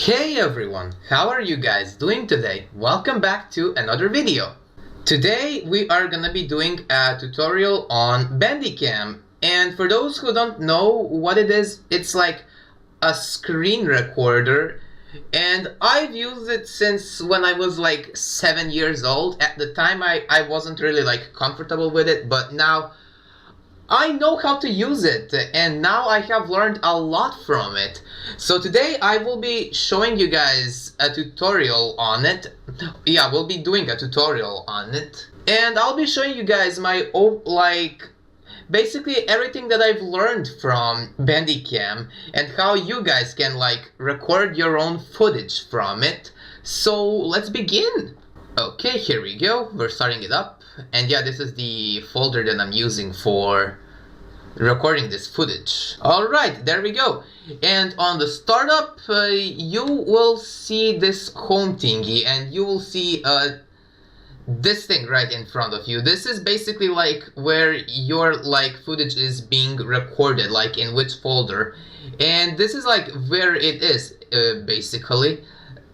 Hey everyone, how are you guys doing today? Welcome back to another video. Today we are gonna be doing a tutorial on Bandicam, and for those who don't know what it is, it's like a screen recorder, and I've used it since when I was like 7 years old. At the time I wasn't really like comfortable with it, but now I know how to use it, and now I have learned a lot from it. So today I will be showing you guys a tutorial on it. Yeah, we'll be doing a tutorial on it. And I'll be showing you guys my basically everything that I've learned from Bandicam and how you guys can like record your own footage from it. So let's begin. Okay, here we go. We're starting it up. And yeah, this is the folder that I'm using for recording this footage. Alright, there we go. And on the startup, you will see this home thingy, and you will see this thing right in front of you. This is basically like where your like footage is being recorded, like in which folder. And this is like where it is, basically.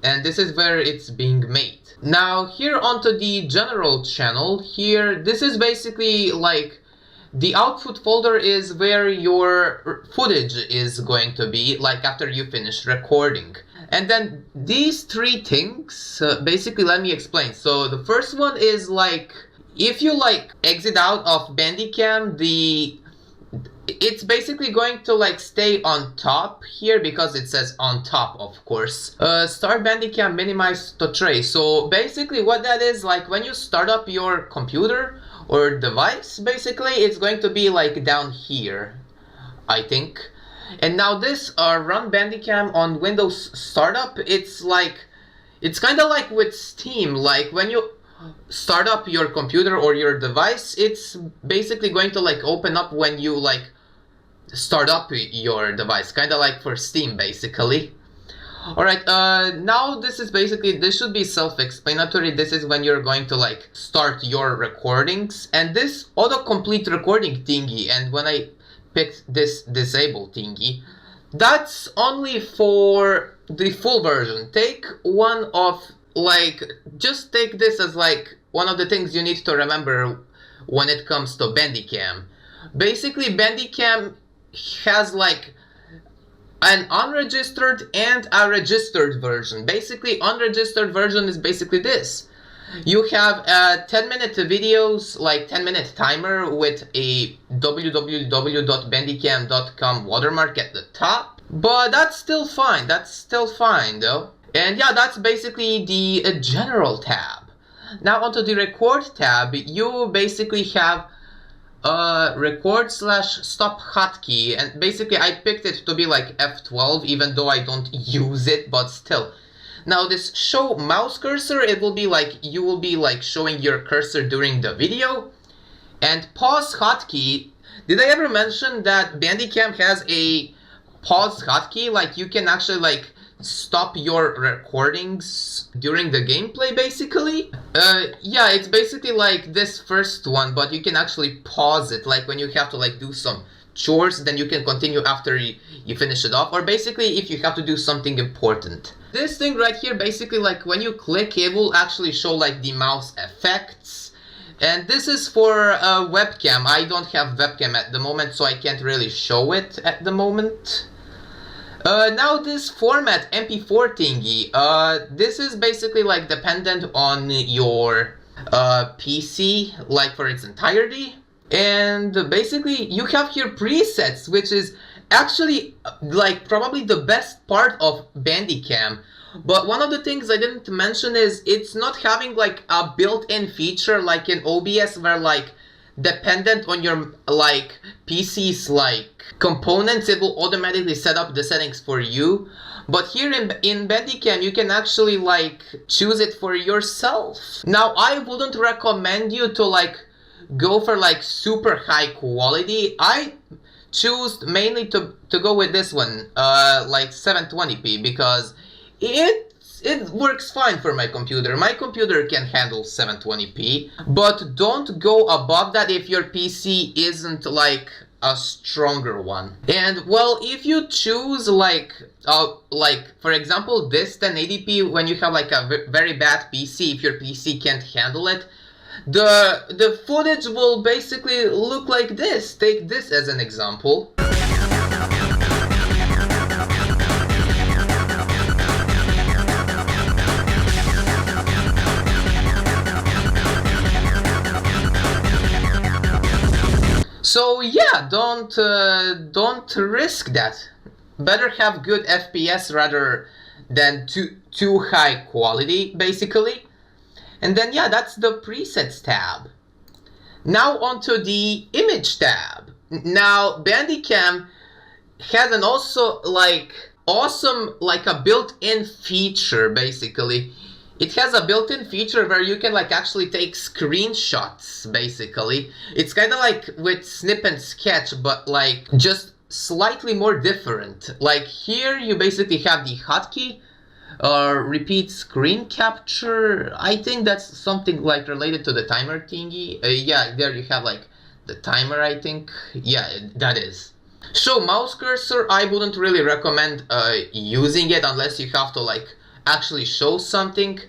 And this is where it's being made. Now here onto the general channel, here, this is basically like the output folder is where your footage is going to be, like after you finish recording. And then these three things, basically let me explain. So the first one is like, if you like exit out of Bandicam, it's basically going to like stay on top here because it says on top, of course. Start Bandicam, minimize to tray. So basically what that is, like when you start up your computer or device, basically it's going to be like down here, I think. And now this run Bandicam on Windows startup, it's kind of like with Steam. Like when you start up your computer or your device, it's basically going to like open up when you like start up your device, kind of like for Steam basically. Alright, now this should be self-explanatory. This is when you're going to like start your recordings, and this autocomplete recording thingy, and when I picked this disable thingy, that's only for the full version. Take one of just take this as like one of the things you need to remember when it comes to Bandicam. Basically, Bandicam has like an unregistered and a registered version. Basically, unregistered version is basically this. You have 10-minute videos, like 10-minute timer with a www.bandicam.com watermark at the top. But that's still fine. That's still fine though. And yeah, that's basically the general tab. Now onto the record tab, you basically have record/stop hotkey, and basically I picked it to be like F12 even though I don't use it, but still. Now this show mouse cursor, it will be like, you will be like showing your cursor during the video. And pause hotkey, did I ever mention that Bandicam has a pause hotkey? Like you can actually like stop your recordings during the gameplay basically. Yeah, it's basically like this first one, but you can actually pause it, like when you have to like do some chores, then you can continue after you finish it off, or basically if you have to do something important. This thing right here, basically like when you click, it will actually show like the mouse effects. And this is for webcam. I don't have webcam at the moment, so I can't really show it at the moment. Now this format MP4 thingy, this is basically like dependent on your PC, like for its entirety. And basically you have here presets, which is actually like probably the best part of Bandicam. But one of the things I didn't mention is it's not having like a built-in feature like in OBS where like dependent on your like PC's like components, it will automatically set up the settings for you. But here in Bandicam, you can actually like choose it for yourself. Now I wouldn't recommend you to like go for like super high quality. I choose mainly to go with this one, like 720p, because it works fine for my computer. My computer can handle 720p, but don't go above that if your PC isn't like a stronger one. And well, if you choose like for example this 1080p, when you have like a very bad PC, if your PC can't handle it, the footage will basically look like this. Take this as an example. So yeah, don't risk that. Better have good FPS rather than too high quality, basically. And then yeah, that's the presets tab. Now onto the image tab. Now Bandicam has an also like awesome like a built-in feature basically. It has a built-in feature where you can like actually take screenshots basically. It's kind of like with Snip and Sketch, but like just slightly more different. Like here you basically have the hotkey, repeat screen capture. I think that's something like related to the timer thingy. Yeah, there you have like the timer, I think. Yeah, that is. So mouse cursor, I wouldn't really recommend using it unless you have to like actually show something.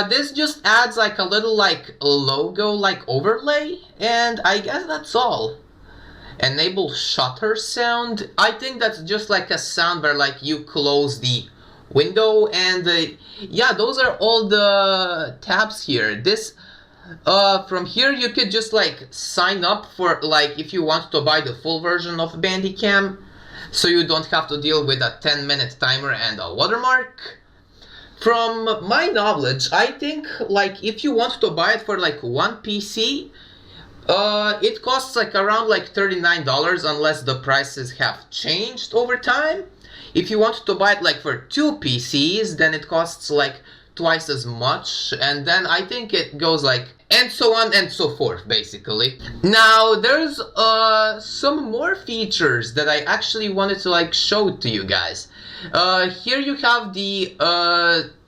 This just adds like a little like logo like overlay, and I guess that's all. Enable shutter sound. I think that's just like a sound where like you close the window, and yeah, those are all the tabs here. This from here you could just like sign up for like if you want to buy the full version of Bandicam, so you don't have to deal with a 10-minute timer and a watermark. From my knowledge, I think like if you want to buy it for like one PC, it costs like around like $39 unless the prices have changed over time. If you want to buy it like for two PCs, then it costs like twice as much, and then I think it goes like and so on and so forth basically. Now there's some more features that I actually wanted to like show to you guys. Here you have the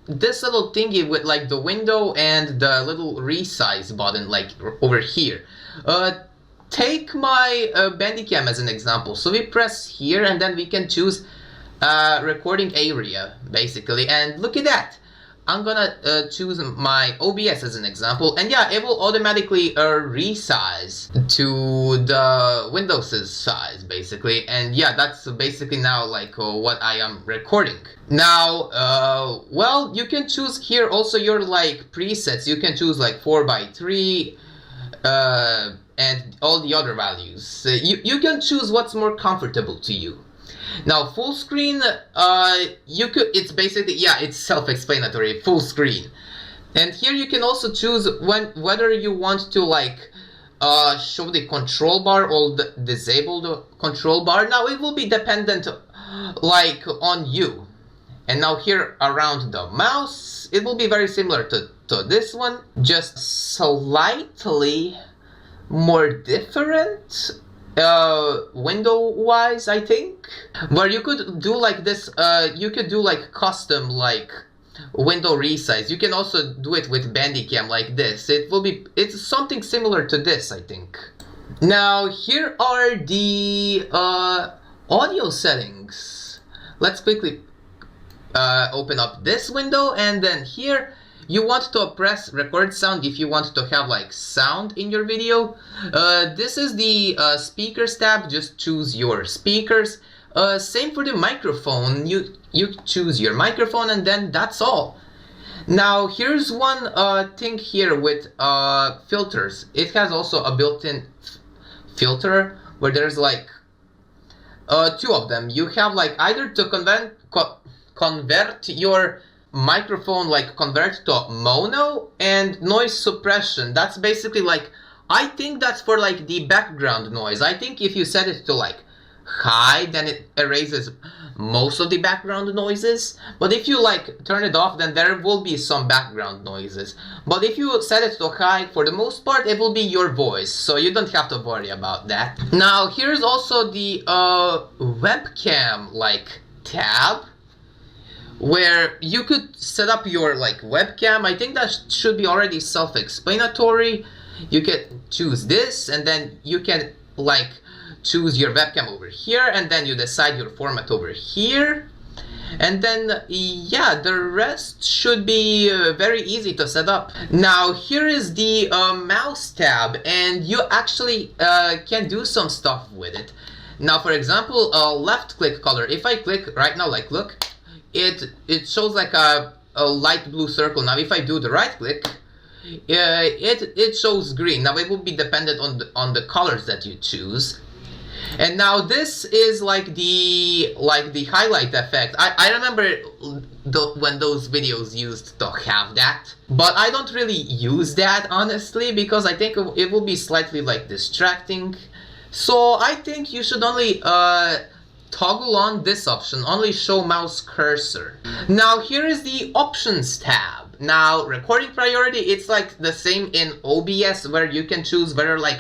this little thingy with like the window and the little resize button like over here. Take my Bandicam as an example. So we press here and then we can choose recording area basically, and look at that. I'm gonna choose my OBS as an example, and yeah, it will automatically resize to the Windows' size basically, and yeah, that's basically now like what I am recording. Now, well, you can choose here also your like presets. You can choose like 4:3 and all the other values. You can choose what's more comfortable to you. Now full screen, you could, it's basically, yeah, it's self-explanatory, full screen. And here you can also choose whether you want to like show the control bar or disable the control bar. Now it will be dependent like on you. And now here around the mouse, it will be very similar to this one, just slightly more different window wise, I think, where you could do like this. You could do like custom like window resize. You can also do it with Bandicam like this. It's something similar to this, I think. Now here are the audio settings. Let's quickly open up this window, and then here you want to press record sound if you want to have like sound in your video. This is the speakers tab. Just choose your speakers. Same for the microphone. You choose your microphone, and then that's all. Now here's one thing here with filters. It has also a built-in filter where there's like two of them. You have like either to convert your microphone, like convert to mono, and noise suppression. That's basically like, I think that's for like the background noise. I think if you set it to like high, then it erases most of the background noises. But if you like turn it off, then there will be some background noises. But if you set it to high, for the most part it will be your voice, so you don't have to worry about that. Now here's also the webcam like tab, where you could set up your like webcam. I think that should be already self-explanatory. You can choose this, and then you can like choose your webcam over here, and then you decide your format over here. And then, yeah, the rest should be very easy to set up. Now, here is the mouse tab, and you actually can do some stuff with it. Now, for example, left click color. If I click right now, like, look, it shows like a light blue circle. Now, if I do the right click, it shows green. Now, it will be dependent on the colors that you choose. And now this is like the highlight effect. I remember when those videos used to have that, but I don't really use that honestly, because I think it will be slightly like distracting. So I think you should only toggle on this option, only show mouse cursor. Now here is the options tab. Now recording priority, it's like the same in OBS, where you can choose whether like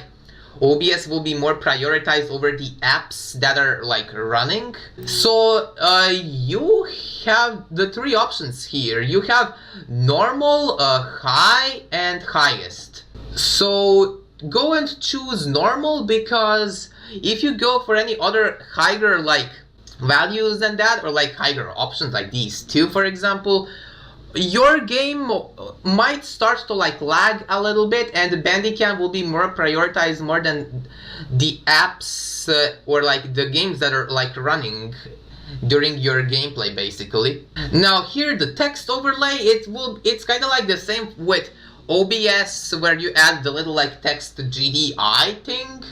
OBS will be more prioritized over the apps that are like running. So you have the three options here. You have normal, high, and highest. So go and choose normal, because if you go for any other higher like values than that, or like higher options like these two, for example, your game might start to like lag a little bit, and the Bandicam will be more prioritized more than the apps or like the games that are like running during your gameplay basically. Now here the text overlay, it's kind of like the same with OBS, where you add the little like text GDI thing,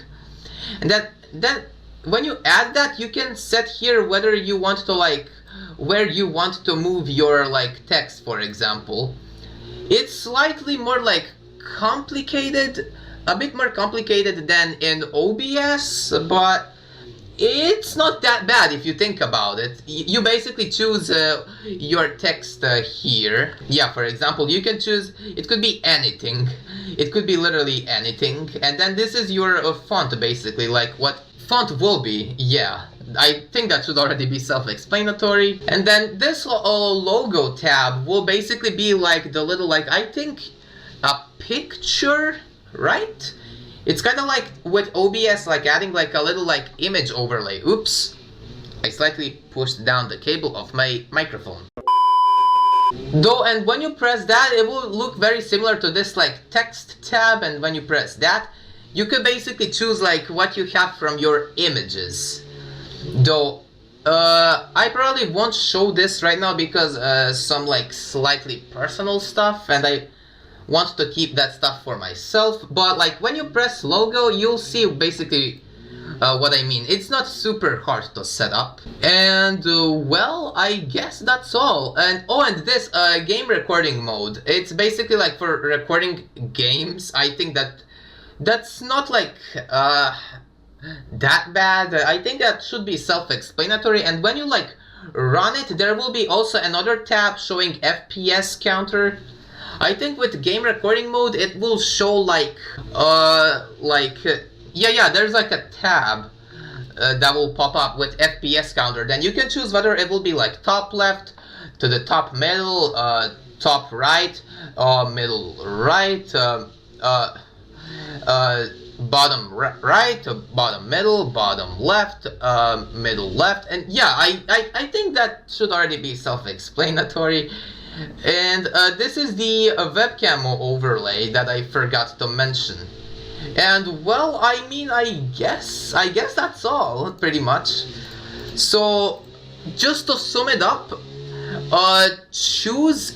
and then when you add that, you can set here whether you want to like where you want to move your like text, for example. It's slightly more like complicated, a bit more complicated than in OBS, but it's not that bad if you think about it. You basically choose your text here. Yeah, for example, you can choose, it could be anything. It could be literally anything. And then this is your font basically, like what font will be. Yeah, I think that should already be self-explanatory. And then this logo tab will basically be like the little like, I think a picture, right? It's kind of like with OBS, like adding like a little like image overlay. Oops, I slightly pushed down the cable of my microphone. Though, and when you press that, it will look very similar to this like text tab, and when you press that, you could basically choose like what you have from your images. Though, I probably won't show this right now because some like slightly personal stuff, and I want to keep that stuff for myself. But like when you press logo, you'll see basically what I mean. It's not super hard to set up. And well, I guess that's all. And oh, and this game recording mode, it's basically like for recording games. I think that's not like that bad. I think that should be self-explanatory. And when you like run it, there will be also another tab showing FPS counter. I think with game recording mode, it will show like yeah, there's like a tab that will pop up with FPS counter. Then you can choose whether it will be like top left to the top middle, top right, middle right, bottom right, bottom middle, bottom left, middle left, and yeah, I think that should already be self-explanatory. And this is the webcam overlay that I forgot to mention. And well, I mean, I guess that's all pretty much. So just to sum it up, choose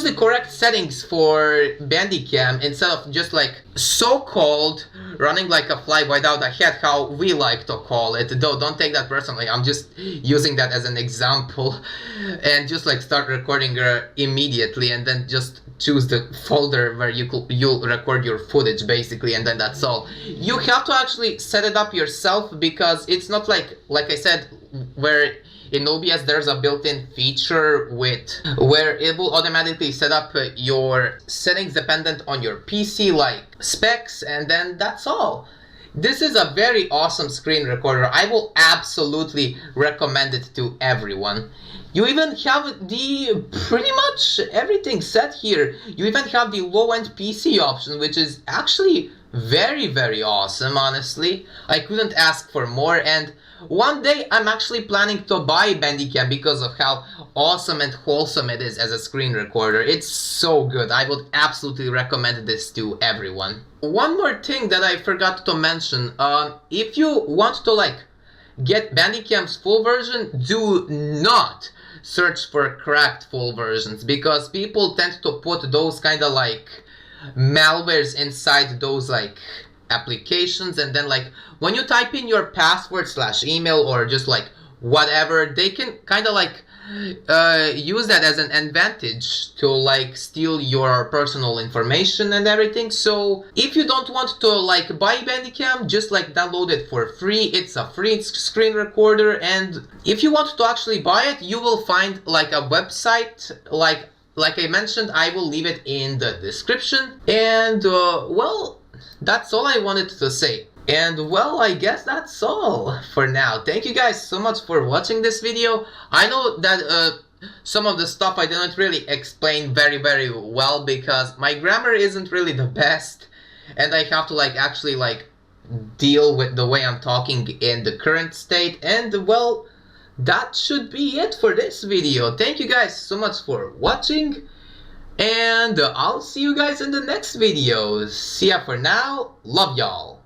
the correct settings for Bandicam instead of just like so-called running like a fly without a head, how we like to call it. Though don't take that personally, I'm just using that as an example. And just like start recording immediately, and then just choose the folder where you'll record your footage basically, and then that's all. You have to actually set it up yourself, because it's not like I said, where in OBS there's a built-in feature where it will automatically set up your settings dependent on your PC like specs, and then that's all. This is a very awesome screen recorder. I will absolutely recommend it to everyone. You even have the pretty much everything set here. You even have the low-end PC option, which is actually very awesome, honestly. I couldn't ask for more, and one day I'm actually planning to buy Bandicam because of how awesome and wholesome it is as a screen recorder. It's so good. I would absolutely recommend this to everyone. One more thing that I forgot to mention, if you want to like get Bandicam's full version, do not search for cracked full versions, because people tend to put those kind of like malwares inside those like applications, and then like when you type in your password / email or just like whatever, they can kind of like use that as an advantage to like steal your personal information and everything. So if you don't want to like buy Bandicam, just like download it for free. It's a free screen recorder, and if you want to actually buy it, you will find like a website like I mentioned. I will leave it in the description. And well, that's all I wanted to say. And well, I guess that's all for now. Thank you guys so much for watching this video. I know that some of the stuff I didn't really explain very well, because my grammar isn't really the best, and I have to like actually like deal with the way I'm talking in the current state. And well, that should be it for this video. Thank you guys so much for watching, and I'll see you guys in the next video. See ya for now. Love y'all.